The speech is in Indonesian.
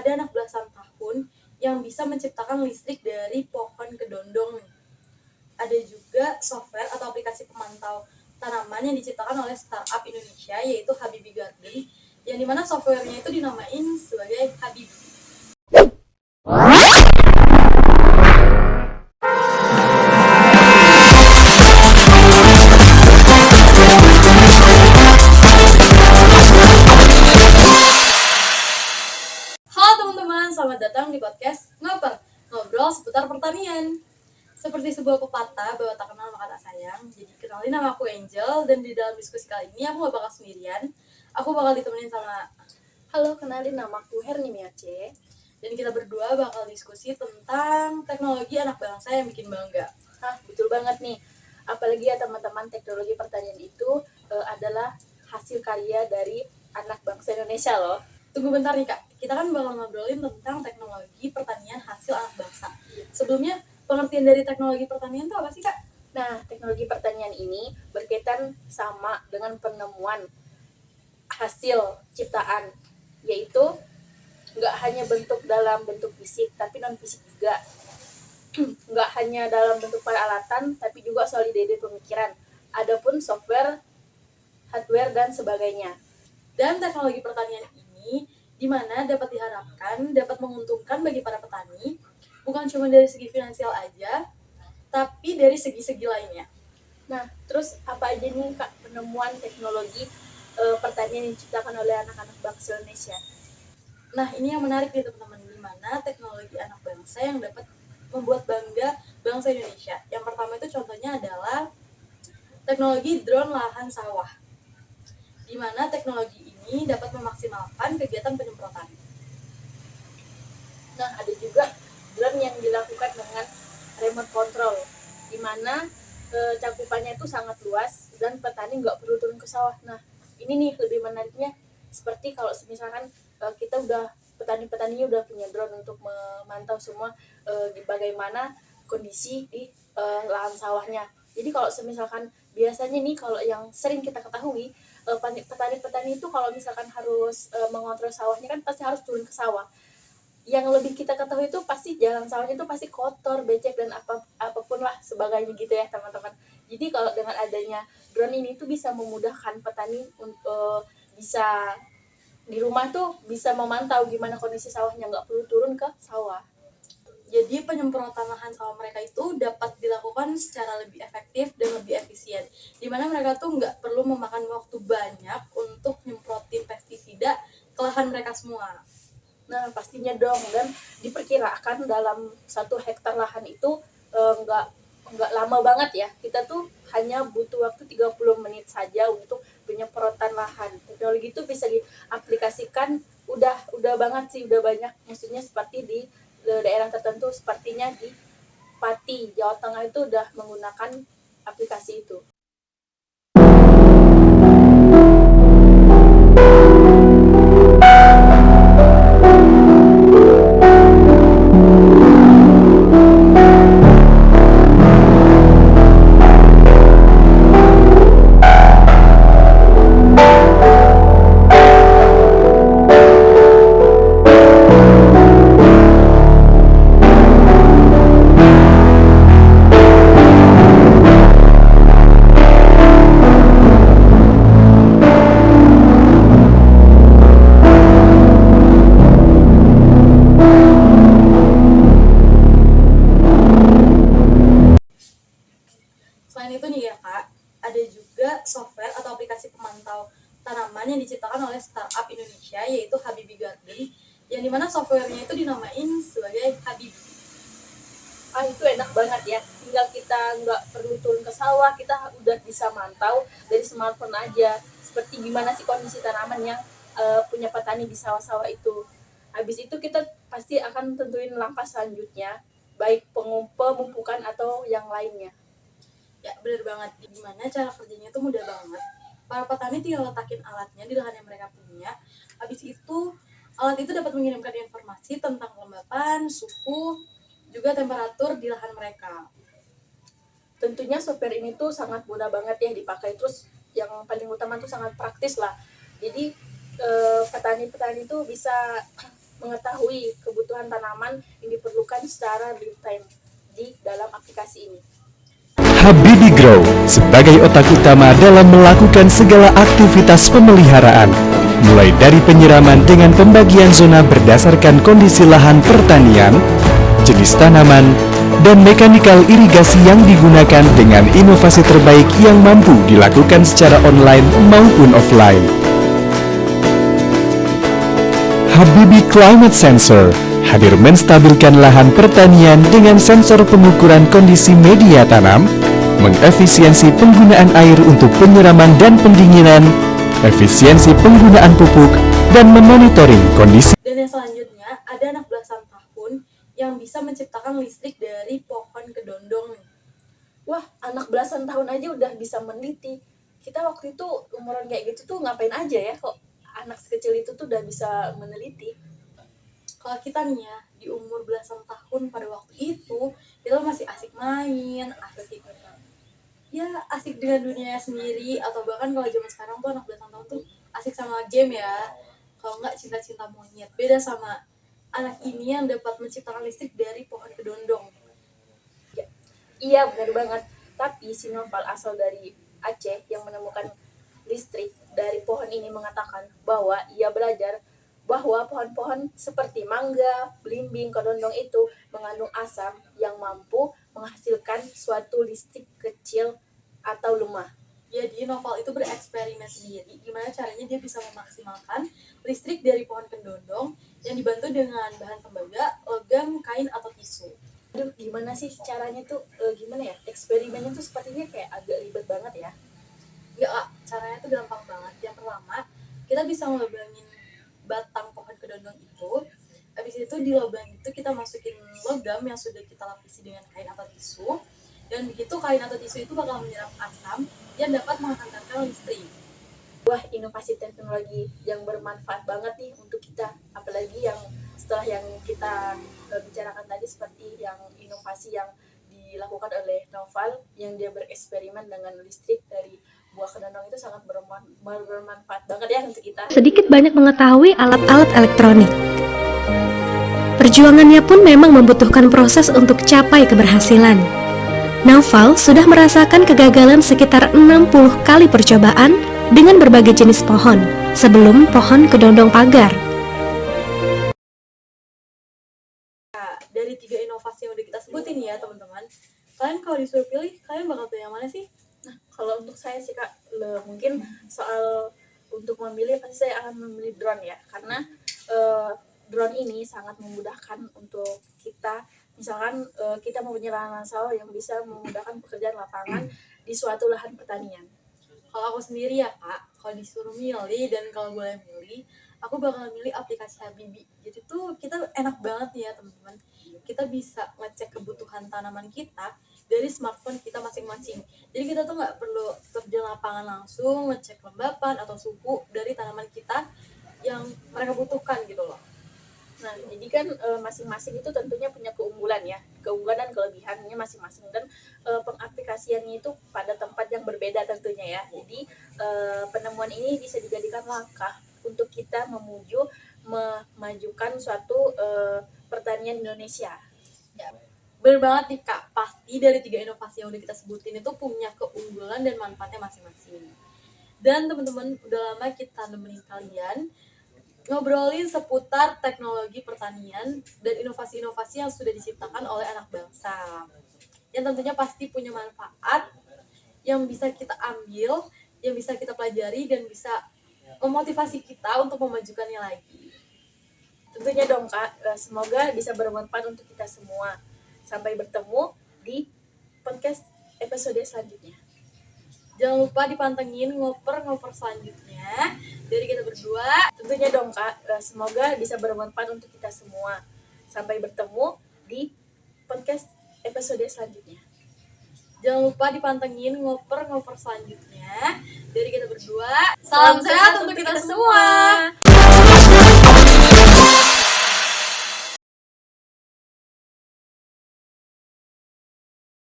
ada anak belasan tahun yang bisa menciptakan listrik dari pohon kedondong. Ada juga software atau aplikasi pemantau tanaman yang diciptakan oleh startup Indonesia yaitu Habibi Garden, yang dimana softwarenya itu dinamain sebagai Habibi. Halo teman-teman, selamat datang di podcast Ngoper, ngobrol seputar pertanian. Seperti sebuah pepatah bahwa tak kenal maka tak sayang. Jadi kenalin, nama aku Angel, dan di dalam diskusi kali ini aku gak bakal sendirian. Aku bakal ditemenin sama... Halo, kenalin, namaku Herni Miace. Dan kita berdua bakal diskusi tentang teknologi anak bangsa yang bikin bangga. Betul banget nih. Apalagi ya teman-teman, teknologi pertanian itu adalah hasil karya dari anak bangsa Indonesia loh. Tunggu bentar nih Kak, kita kan bakal ngobrolin tentang teknologi pertanian hasil anak bangsa. Sebelumnya, pengertian dari teknologi pertanian itu apa sih Kak? Nah, teknologi pertanian ini berkaitan sama dengan penemuan hasil ciptaan, yaitu nggak hanya dalam bentuk fisik, tapi non-fisik juga. Nggak hanya dalam bentuk peralatan, tapi juga soal ide-ide pemikiran. Adapun software, hardware, dan sebagainya. Dan teknologi pertanian ini di mana dapat diharapkan dapat menguntungkan bagi para petani, bukan cuma dari segi finansial aja, tapi dari segi-segi lainnya. Nah, terus apa aja nih Kak penemuan teknologi pertanian yang diciptakan oleh anak-anak bangsa Indonesia? Nah, ini yang menarik nih teman-teman, di mana teknologi anak bangsa yang dapat membuat bangga bangsa Indonesia. Yang pertama itu contohnya adalah teknologi drone lahan sawah, di mana teknologi ini dapat memaksimalkan kegiatan penyemprotan. Nah, ada juga drone yang dilakukan dengan remote control, di mana cakupannya itu sangat luas dan petani nggak perlu turun ke sawah. Nah, ini nih lebih menariknya, seperti kalau misalkan kita petani-petaninya udah punya drone untuk memantau semua bagaimana kondisi di lahan sawahnya. Jadi kalau misalkan biasanya nih, kalau yang sering kita ketahui, petani-petani itu kalau misalkan harus mengontrol sawahnya kan pasti harus turun ke sawah. Yang lebih kita ketahui itu pasti jalan sawahnya itu pasti kotor, becek, dan apapun lah sebagainya gitu ya teman-teman. Jadi kalau dengan adanya drone ini tuh bisa memudahkan petani untuk bisa di rumah tuh bisa memantau gimana kondisi sawahnya, nggak perlu turun ke sawah. Jadi penyemprotan lahan sawah mereka itu dapat dilakukan secara lebih efektif dan lebih efisien, di mana mereka tuh nggak perlu memakan waktu banyak untuk nyemprotin pestisida ke lahan mereka semua. Nah, pastinya dong, dan diperkirakan dalam 1 hektar lahan itu nggak lama banget ya. Kita tuh hanya butuh waktu 30 menit saja untuk penyemprotan lahan. Teknologi itu bisa diaplikasikan udah banget sih, udah banyak. Maksudnya seperti di daerah tertentu, sepertinya di Pati, Jawa Tengah itu udah menggunakan aplikasi itu. Selain itu nih ya Kak, ada juga software atau aplikasi pemantau tanaman yang diciptakan oleh startup Indonesia yaitu Habibi Garden, yang dimana softwarenya itu dinamain sebagai Habibi. Itu enak banget ya, tinggal kita nggak perlu turun ke sawah, kita udah bisa mantau dari smartphone aja seperti gimana sih kondisi tanaman yang punya petani di sawah-sawah itu. Habis itu kita pasti akan tentuin langkah selanjutnya, baik pemupukan atau yang lainnya. Ya bener banget, gimana cara kerjanya itu mudah banget. Para petani tinggal letakin alatnya di lahan yang mereka punya. Habis itu alat itu dapat mengirimkan informasi tentang kelembapan, suhu, juga temperatur di lahan mereka. Tentunya software ini tuh sangat mudah banget ya dipakai, terus yang paling utama tuh sangat praktis lah. Jadi petani-petani tuh bisa mengetahui kebutuhan tanaman yang diperlukan secara real time di dalam aplikasi ini. Habibie Grow sebagai otak utama dalam melakukan segala aktivitas pemeliharaan, mulai dari penyiraman dengan pembagian zona berdasarkan kondisi lahan pertanian, jenis tanaman, dan mekanikal irigasi yang digunakan dengan inovasi terbaik yang mampu dilakukan secara online maupun offline. Habibie Climate Sensor hadir menstabilkan lahan pertanian dengan sensor pengukuran kondisi media tanam, mengefisiensi penggunaan air untuk penyiraman dan pendinginan, efisiensi penggunaan pupuk, dan memonitoring kondisi. Dan yang selanjutnya ada anak belasan tahun yang bisa menciptakan listrik dari pohon kedondong nih. Wah, anak belasan tahun aja udah bisa meneliti. Kita waktu itu umuran kayak gitu tuh ngapain aja ya kok anak sekecil itu tuh udah bisa meneliti. Kalau kita nih ya, di umur belasan tahun pada waktu itu, kita masih asik main, asik dengan dunia sendiri, atau bahkan kalau zaman sekarang tuh anak belasan tahun tuh asik sama game ya, kalau nggak cinta-cinta monyet. Beda sama anak ini yang dapat menciptakan listrik dari pohon kedondong. Iya, benar banget. Tapi si Noval asal dari Aceh yang menemukan listrik dari pohon ini mengatakan bahwa ia belajar bahwa pohon-pohon seperti mangga, belimbing, kedondong itu mengandung asam yang mampu menghasilkan suatu listrik kecil atau lemah. Jadi Noval itu bereksperimen sendiri gimana caranya dia bisa memaksimalkan listrik dari pohon kedondong yang dibantu dengan bahan tembaga, logam, kain, atau tisu. Aduh, gimana sih caranya tuh, gimana ya, eksperimennya tuh sepertinya kayak agak ribet banget ya. Ya Kak, caranya tuh gampang banget. Yang pertama, kita bisa ngelubangin batang pohon kedondong itu. Habis itu di lubang itu kita masukin logam yang sudah kita lapisi dengan kain atau tisu. Dan begitu kain atau tisu itu bakal menyerap asam yang dapat menghantarkan listrik. Wah, inovasi teknologi yang bermanfaat banget nih untuk kita. Apalagi yang setelah yang kita bicarakan tadi, seperti yang inovasi yang dilakukan oleh Noval yang dia bereksperimen dengan listrik dari buah kedondong itu sangat bermanfaat banget ya untuk kita. Sedikit banyak mengetahui alat-alat elektronik. Perjuangannya pun memang membutuhkan proses untuk capai keberhasilan. Noval sudah merasakan kegagalan sekitar 60 kali percobaan dengan berbagai jenis pohon sebelum pohon kedondong pagar. Nah, dari 3 inovasi yang udah kita sebutin ya teman-teman, kalian kalau disuruh pilih, kalian bakal pilih yang mana sih? Nah, kalau untuk saya sih Kak, mungkin soal untuk memilih pasti saya akan memilih drone ya, karena drone ini sangat memudahkan untuk kita. Misalkan kita mempunyai lahan sawah yang bisa memudahkan pekerjaan lapangan di suatu lahan pertanian. Kalau aku sendiri ya Kak, kalau disuruh milih dan kalau boleh milih, aku bakal milih aplikasi Habibie. Jadi tuh kita enak banget nih ya teman-teman. Kita bisa ngecek kebutuhan tanaman kita dari smartphone kita masing-masing. Jadi kita tuh nggak perlu terjun lapangan langsung ngecek kelembapan atau suhu dari tanaman kita yang mereka butuhkan gitu loh. Nah, jadi kan masing-masing itu tentunya punya keunggulan dan kelebihannya masing-masing, dan pengaplikasiannya itu pada tempat yang berbeda tentunya ya. Jadi penemuan ini bisa dijadikan langkah untuk kita memajukan suatu pertanian Indonesia. Ya, bener banget nih Kak, pasti dari 3 inovasi yang udah kita sebutin itu punya keunggulan dan manfaatnya masing-masing. Dan teman-teman, udah lama kita nemenin kalian ngobrolin seputar teknologi pertanian dan inovasi-inovasi yang sudah diciptakan oleh anak bangsa. Yang tentunya pasti punya manfaat yang bisa kita ambil, yang bisa kita pelajari dan bisa memotivasi kita untuk memajukannya lagi. Tentunya dong Kak, semoga bisa bermanfaat untuk kita semua. Sampai bertemu di podcast episode selanjutnya. Jangan lupa dipantengin ngoper-ngoper selanjutnya dari kita berdua. Tentunya dong Kak, semoga bisa bermanfaat untuk kita semua. Sampai bertemu di podcast episode selanjutnya. Jangan lupa dipantengin ngoper-ngoper selanjutnya dari kita berdua. Salam sehat untuk kita semua.